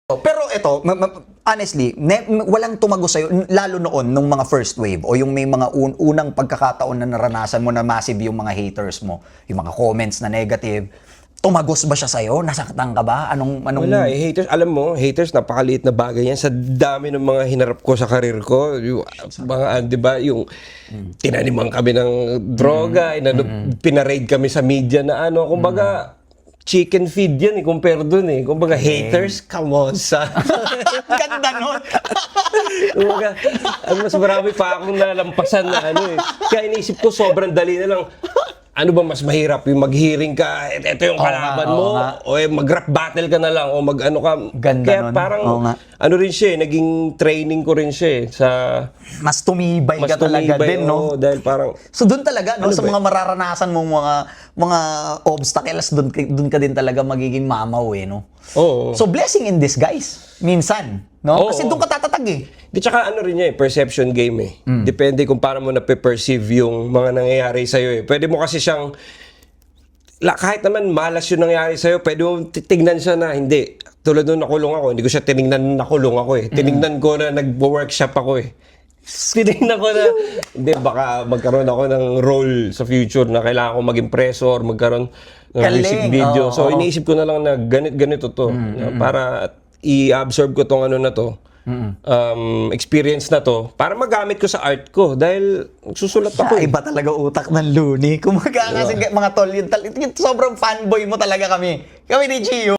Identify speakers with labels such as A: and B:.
A: Pero ito, honestly, walang tumago sa'yo, lalo noon, nung mga first wave, o yung may mga unang pagkakataon na naranasan mo na massive yung mga haters mo, yung mga comments na negative, tumagos ba siya sa'yo? Nasaktan ka ba? Anong...
B: Wala eh, haters, alam mo, haters, napakaliit na bagay yan. Sa dami ng mga hinarap ko sa karir ko, yung mga, di ba, yung tinaniman kami ng droga, pinaraid kami sa media na ano, kumbaga, chicken feed yan eh, compare dun eh. Kumbaga, haters, come on, son.
A: Ganda nun!
B: Kumbaga, mas marami pa akong nalampasan na ano eh. Kaya iniisip ko, sobrang dali na lang. Ano ba mas mahirap? Yung mag-hearing ka, ito yung kalaban mo, o mag-rap battle ka na lang, o mag-ano ka.
A: Ganda
B: Kaya
A: nun.
B: parang,
A: Oo
B: rin siya eh, naging training ko rin siya eh, sa...
A: Mas tumibay ka talaga din, no?
B: Dahil parang...
A: So doon talaga, no? Sa mga mararanasan mong mga obstacles, doon ka din talaga magiging mamaw eh, no?
B: Oo.
A: So blessing in disguise, minsan, no? Kasi doon ka tatatag eh.
B: Di tsaka ano rin niya eh, perception game eh. Depende kung paano mo na-perceive yung mga nangyayari sa'yo eh. Pwede mo kasi siyang, kahit naman malas yung nangyayari sa'yo, pwede mo tignan siya na hindi. Tulad nung nakulong ako, hindi ko siya tinignan na nakulong ako eh. Tinignan ko na nag-workshop ako eh. Tinignan ko na, hindi, baka magkaroon ako ng role sa future na kailangan ko maging preso or magkaroon ng music video. So iniisip ko na lang na ganito to. Para i-absorb ko tong ano na to. Experience na to para magamit ko sa art ko dahil susulat ako.
A: Iba talaga utak ng Looney. Kumaga kasi mga tol, yung sobrang fanboy mo talaga kami. Kami ni Gio.